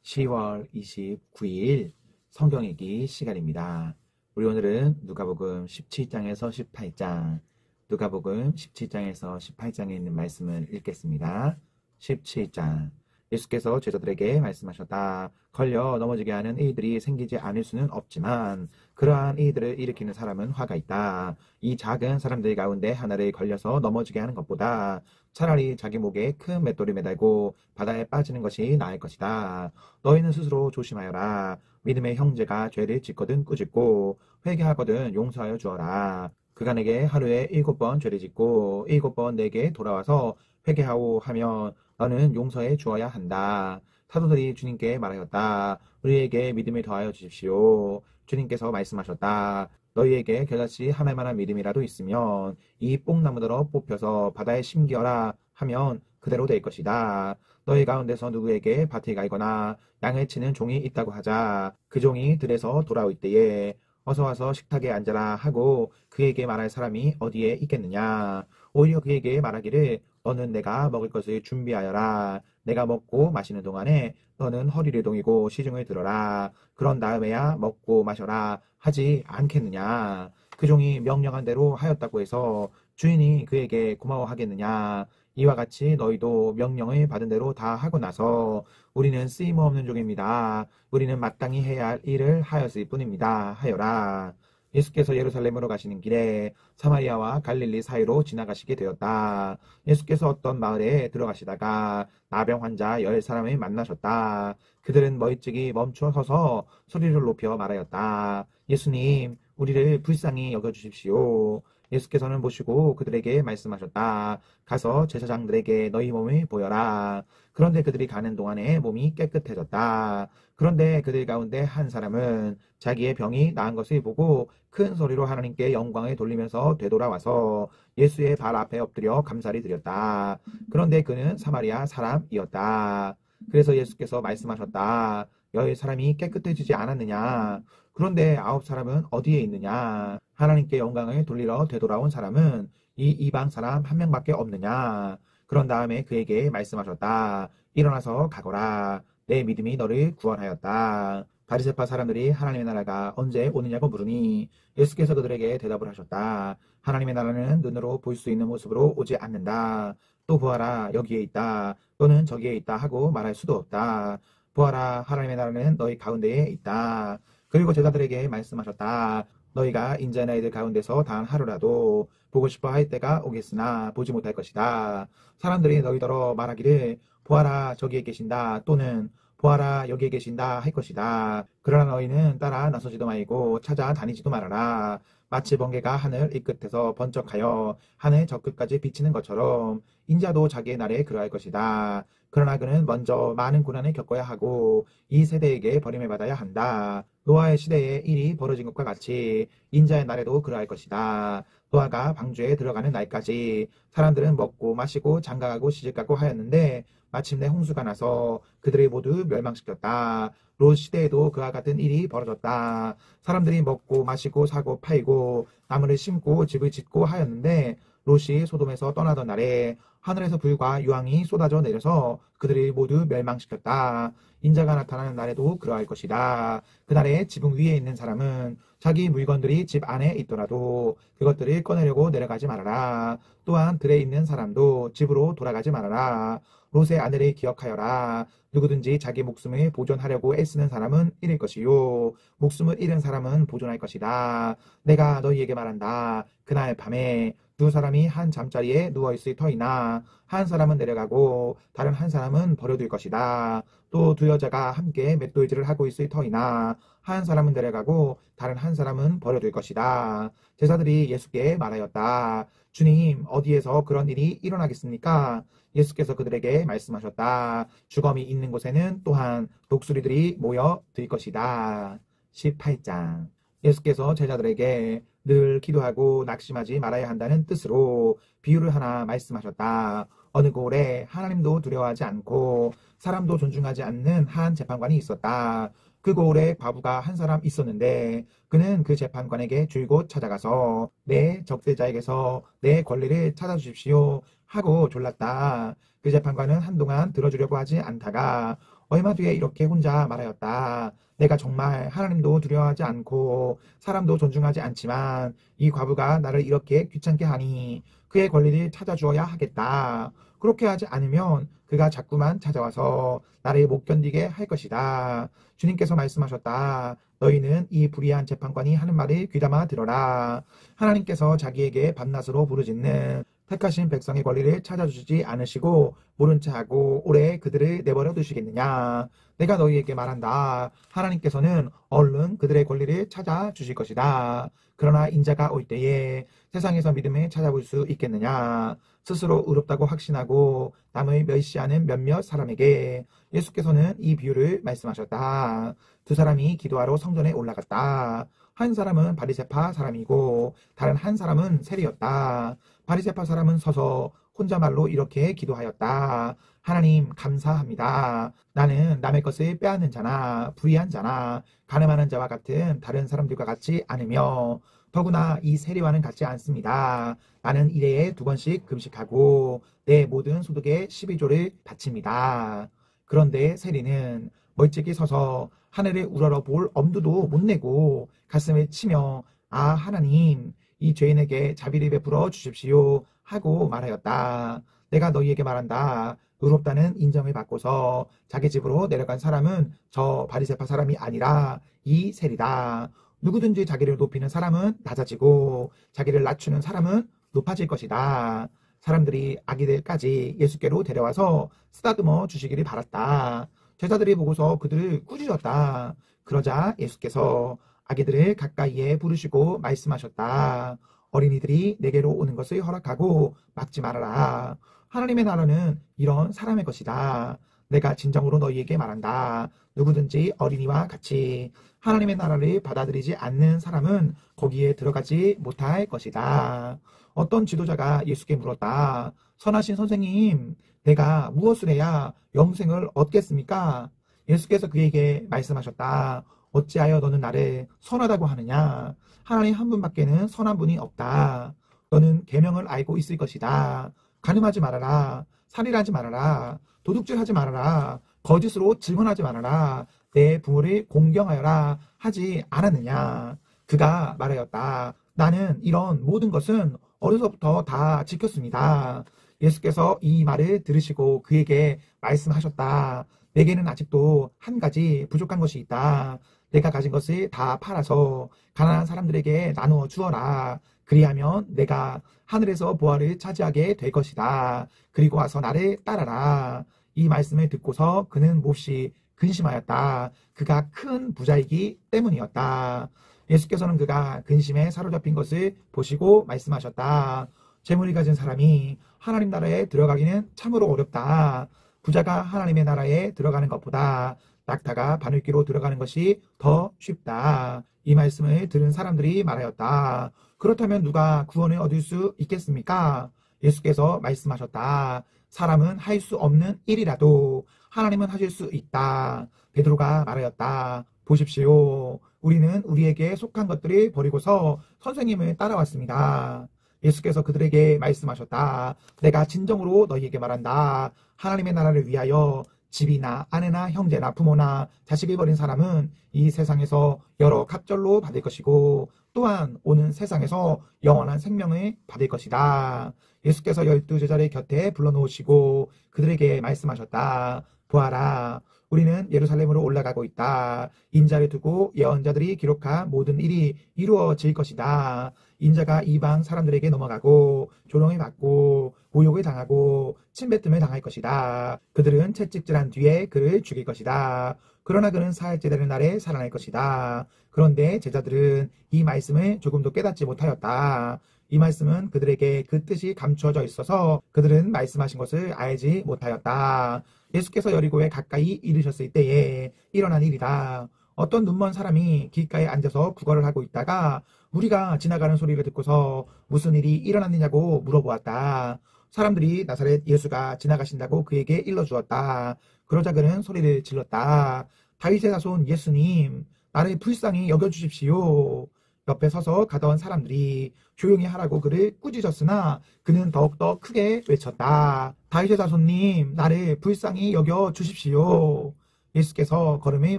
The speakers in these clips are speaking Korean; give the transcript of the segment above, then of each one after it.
10월 29일 성경 읽기 시간입니다. 우리 오늘은 누가복음 17장에서 18장, 누가복음 17장에서 18장에 있는 말씀을 읽겠습니다. 17장. 예수께서 제자들에게 말씀하셨다. 걸려 넘어지게 하는 이들이 생기지 않을 수는 없지만 그러한 이들을 일으키는 사람은 화가 있다. 이 작은 사람들 가운데 하나를 걸려서 넘어지게 하는 것보다 차라리 자기 목에 큰 맷돌을 매달고 바다에 빠지는 것이 나을 것이다. 너희는 스스로 조심하여라. 믿음의 형제가 죄를 짓거든 꾸짖고 회개하거든 용서하여 주어라. 그가 내게 하루에 7번 죄를 짓고 7번 내게 돌아와서 회개하오 하면 너는 용서해 주어야 한다. 사도들이 주님께 말하였다. 우리에게 믿음을 더하여 주십시오. 주님께서 말씀하셨다. 너희에게 겨자씨 하나일 만한 믿음이라도 있으면 이 뽕나무들어 뽑혀서 바다에 심기어라 하면 그대로 될 것이다. 너희 가운데서 누구에게 밭을 갈거나 양을 치는 종이 있다고 하자. 그 종이 들에서 돌아올 때에 어서 와서 식탁에 앉아라 하고 그에게 말할 사람이 어디에 있겠느냐. 오히려 그에게 말하기를 너는 내가 먹을 것을 준비하여라. 내가 먹고 마시는 동안에 너는 허리를 동이고 시중을 들어라. 그런 다음에야 먹고 마셔라 하지 않겠느냐. 그 종이 명령한 대로 하였다고 해서 주인이 그에게 고마워하겠느냐. 이와 같이 너희도 명령을 받은 대로 다 하고 나서 우리는 쓰임없는 종입니다. 우리는 마땅히 해야 할 일을 하였을 뿐입니다. 하여라. 예수께서 예루살렘으로 가시는 길에 사마리아와 갈릴리 사이로 지나가시게 되었다. 예수께서 어떤 마을에 들어가시다가 나병 환자 10사람을 만나셨다. 그들은 멀찍이 멈춰 서서 소리를 높여 말하였다. 예수님, 우리를 불쌍히 여겨주십시오. 예수께서는 보시고 그들에게 말씀하셨다. 가서 제사장들에게 너희 몸을 보여라. 그런데 그들이 가는 동안에 몸이 깨끗해졌다. 그런데 그들 가운데 한 사람은 자기의 병이 나은 것을 보고 큰 소리로 하나님께 영광을 돌리면서 되돌아와서 예수의 발 앞에 엎드려 감사를 드렸다. 그런데 그는 사마리아 사람이었다. 그래서 예수께서 말씀하셨다. 10사람이 깨끗해지지 않았느냐? 그런데 9사람은 어디에 있느냐? 하나님께 영광을 돌리러 되돌아온 사람은 이 이방 사람 한 명밖에 없느냐? 그런 다음에 그에게 말씀하셨다. 일어나서 가거라. 내 믿음이 너를 구원하였다. 바리새파 사람들이 하나님의 나라가 언제 오느냐고 물으니 예수께서 그들에게 대답을 하셨다. 하나님의 나라는 눈으로 볼 수 있는 모습으로 오지 않는다. 또 보아라 여기에 있다. 또는 저기에 있다 하고 말할 수도 없다. 보아라 하나님의 나라는 너희 가운데에 있다. 그리고 제자들에게 말씀하셨다. 너희가 인자의 나이들 가운데서 단 하루라도 보고 싶어 할 때가 오겠으나 보지 못할 것이다. 사람들이 너희더러 말하기를 보아라 저기에 계신다 또는 보아라 여기에 계신다 할 것이다. 그러나 너희는 따라 나서지도 말고 찾아다니지도 말아라. 마치 번개가 하늘 이 끝에서 번쩍하여 하늘 저 끝까지 비치는 것처럼 인자도 자기의 날에 그러할 것이다. 그러나 그는 먼저 많은 고난을 겪어야 하고 이 세대에게 버림을 받아야 한다. 노아의 시대에 일이 벌어진 것과 같이 인자의 날에도 그러할 것이다. 노아가 방주에 들어가는 날까지 사람들은 먹고 마시고 장가가고 시집가고 하였는데 마침내 홍수가 나서 그들을 모두 멸망시켰다. 롯 시대에도 그와 같은 일이 벌어졌다. 사람들이 먹고 마시고 사고 팔고 나무를 심고 집을 짓고 하였는데 롯이 소돔에서 떠나던 날에 하늘에서 불과 유황이 쏟아져 내려서 그들을 모두 멸망시켰다. 인자가 나타나는 날에도 그러할 것이다. 그날에 지붕 위에 있는 사람은 자기 물건들이 집 안에 있더라도 그것들을 꺼내려고 내려가지 말아라. 또한 들에 있는 사람도 집으로 돌아가지 말아라. 롯의 아내를 기억하여라. 누구든지 자기 목숨을 보존하려고 애쓰는 사람은 잃을 것이요 목숨을 잃은 사람은 보존할 것이다. 내가 너희에게 말한다. 그날 밤에 두 사람이 한 잠자리에 누워있을 터이나 한 사람은 내려가고 다른 한 사람은 버려둘 것이다. 또 두 여자가 함께 맷돌질을 하고 있을 터이나 한 사람은 내려가고 다른 한 사람은 버려둘 것이다. 제자들이 예수께 말하였다. 주님, 어디에서 그런 일이 일어나겠습니까? 예수께서 그들에게 말씀하셨다. 주검이 있는 곳에는 또한 독수리들이 모여 들 것이다. 18장. 예수께서 제자들에게 늘 기도하고 낙심하지 말아야 한다는 뜻으로 비유를 하나 말씀하셨다. 어느 고을에 하나님도 두려워하지 않고 사람도 존중하지 않는 한 재판관이 있었다. 그 고을에 과부가 한 사람 있었는데 그는 그 재판관에게 줄곧 찾아가서 내 적대자에게서 내 권리를 찾아주십시오 하고 졸랐다. 그 재판관은 한동안 들어주려고 하지 않다가 얼마 뒤에 이렇게 혼자 말하였다. 내가 정말 하나님도 두려워하지 않고 사람도 존중하지 않지만 이 과부가 나를 이렇게 귀찮게 하니 그의 권리를 찾아주어야 하겠다. 그렇게 하지 않으면 그가 자꾸만 찾아와서 나를 못 견디게 할 것이다. 주님께서 말씀하셨다. 너희는 이 불의한 재판관이 하는 말을 귀담아 들어라. 하나님께서 자기에게 밤낮으로 부르짖는 택하신 백성의 권리를 찾아주지 않으시고 모른 체하고 오래 그들을 내버려 두시겠느냐. 내가 너희에게 말한다. 하나님께서는 얼른 그들의 권리를 찾아주실 것이다. 그러나 인자가 올 때에 세상에서 믿음을 찾아볼 수 있겠느냐. 스스로 의롭다고 확신하고 남을 멸시하는 몇몇 사람에게 예수께서는 이 비유를 말씀하셨다. 두 사람이 기도하러 성전에 올라갔다. 한 사람은 바리새파 사람이고 다른 한 사람은 세리였다. 바리새파 사람은 서서 혼자말로 이렇게 기도하였다. 하나님 감사합니다. 나는 남의 것을 빼앗는 자나 불의한 자나 가늠하는 자와 같은 다른 사람들과 같지 않으며 더구나 이 세리와는 같지 않습니다. 나는 일회에 2번씩 금식하고 내 모든 소득의 12조를 바칩니다. 그런데 세리는 멀찍이 서서 하늘을 우러러 볼 엄두도 못 내고 가슴을 치며 아 하나님 이 죄인에게 자비를 베풀어 주십시오 하고 말하였다. 내가 너희에게 말한다. 의롭다는 인정을 받고서 자기 집으로 내려간 사람은 저 바리새파 사람이 아니라 이 세리다. 누구든지 자기를 높이는 사람은 낮아지고 자기를 낮추는 사람은 높아질 것이다. 사람들이 아기들까지 예수께로 데려와서 쓰다듬어 주시기를 바랐다. 제자들이 보고서 그들을 꾸짖었다. 그러자 예수께서 아기들을 가까이에 부르시고 말씀하셨다. 어린이들이 내게로 오는 것을 허락하고 막지 말아라. 하나님의 나라는 이런 사람의 것이다. 내가 진정으로 너희에게 말한다. 누구든지 어린이와 같이 하나님의 나라를 받아들이지 않는 사람은 거기에 들어가지 못할 것이다. 어떤 지도자가 예수께 물었다. 선하신 선생님, 내가 무엇을 해야 영생을 얻겠습니까? 예수께서 그에게 말씀하셨다. 어찌하여 너는 나를 선하다고 하느냐? 하나님 한 분밖에는 선한 분이 없다. 너는 계명을 알고 있을 것이다. 간음하지 말아라. 살인하지 말아라. 도둑질하지 말아라. 거짓으로 증언하지 말아라. 내 부모를 공경하여라 하지 않았느냐? 그가 말하였다. 나는 이런 모든 것은 어려서부터 다 지켰습니다. 예수께서 이 말을 들으시고 그에게 말씀하셨다. 내게는 아직도 한 가지 부족한 것이 있다. 내가 가진 것을 다 팔아서 가난한 사람들에게 나누어 주어라. 그리하면 내가 하늘에서 보화를 차지하게 될 것이다. 그리고 와서 나를 따라라. 이 말씀을 듣고서 그는 몹시 근심하였다. 그가 큰 부자이기 때문이었다. 예수께서는 그가 근심에 사로잡힌 것을 보시고 말씀하셨다. 재물을 가진 사람이 하나님 나라에 들어가기는 참으로 어렵다. 부자가 하나님의 나라에 들어가는 것보다 낙타가 바늘귀로 들어가는 것이 더 쉽다. 이 말씀을 들은 사람들이 말하였다. 그렇다면 누가 구원을 얻을 수 있겠습니까? 예수께서 말씀하셨다. 사람은 할 수 없는 일이라도 하나님은 하실 수 있다. 베드로가 말하였다. 보십시오. 우리는 우리에게 속한 것들을 버리고서 선생님을 따라왔습니다. 예수께서 그들에게 말씀하셨다. 내가 진정으로 너희에게 말한다. 하나님의 나라를 위하여 집이나 아내나 형제나 부모나 자식을 버린 사람은 이 세상에서 여러 갑절로 받을 것이고 또한 오는 세상에서 영원한 생명을 받을 것이다. 예수께서 12제자를 곁에 불러놓으시고 그들에게 말씀하셨다. 보아라. 우리는 예루살렘으로 올라가고 있다. 인자를 두고 예언자들이 기록한 모든 일이 이루어질 것이다. 인자가 이방 사람들에게 넘어가고 조롱을 받고 모욕을 당하고 침뱉음을 당할 것이다. 그들은 채찍질한 뒤에 그를 죽일 것이다. 그러나 그는 사흘째 되는 날에 살아날 것이다. 그런데 제자들은 이 말씀을 조금도 깨닫지 못하였다. 이 말씀은 그들에게 그 뜻이 감추어져 있어서 그들은 말씀하신 것을 알지 못하였다. 예수께서 여리고에 가까이 이르셨을 때에 일어난 일이다. 어떤 눈먼 사람이 길가에 앉아서 구걸을 하고 있다가 우리가 지나가는 소리를 듣고서 무슨 일이 일어났느냐고 물어보았다. 사람들이 나사렛 예수가 지나가신다고 그에게 일러주었다. 그러자 그는 소리를 질렀다. 다윗의 자손 예수님, 나를 불쌍히 여겨주십시오. 옆에 서서 가던 사람들이 조용히 하라고 그를 꾸짖었으나 그는 더욱더 크게 외쳤다. 다윗의 자손님, 나를 불쌍히 여겨주십시오. 예수께서 걸음을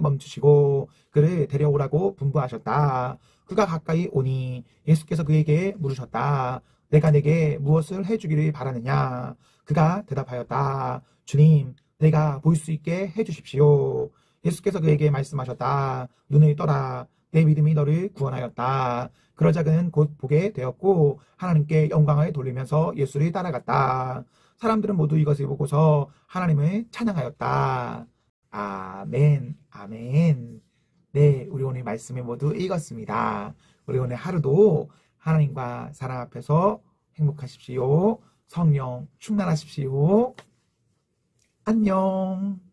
멈추시고 그를 데려오라고 분부하셨다. 그가 가까이 오니 예수께서 그에게 물으셨다. 내가 내게 무엇을 해주기를 바라느냐? 그가 대답하였다. 주님, 내가 볼 수 있게 해주십시오. 예수께서 그에게 말씀하셨다. 눈을 떠라. 내 믿음이 너를 구원하였다. 그러자 그는 곧 보게 되었고 하나님께 영광을 돌리면서 예수를 따라갔다. 사람들은 모두 이것을 보고서 하나님을 찬양하였다. 아멘, 아멘. 네, 우리 오늘 말씀을 모두 읽었습니다. 우리 오늘 하루도 하나님과 사랑 앞에서 행복하십시오. 성령 충만하십시오. 안녕.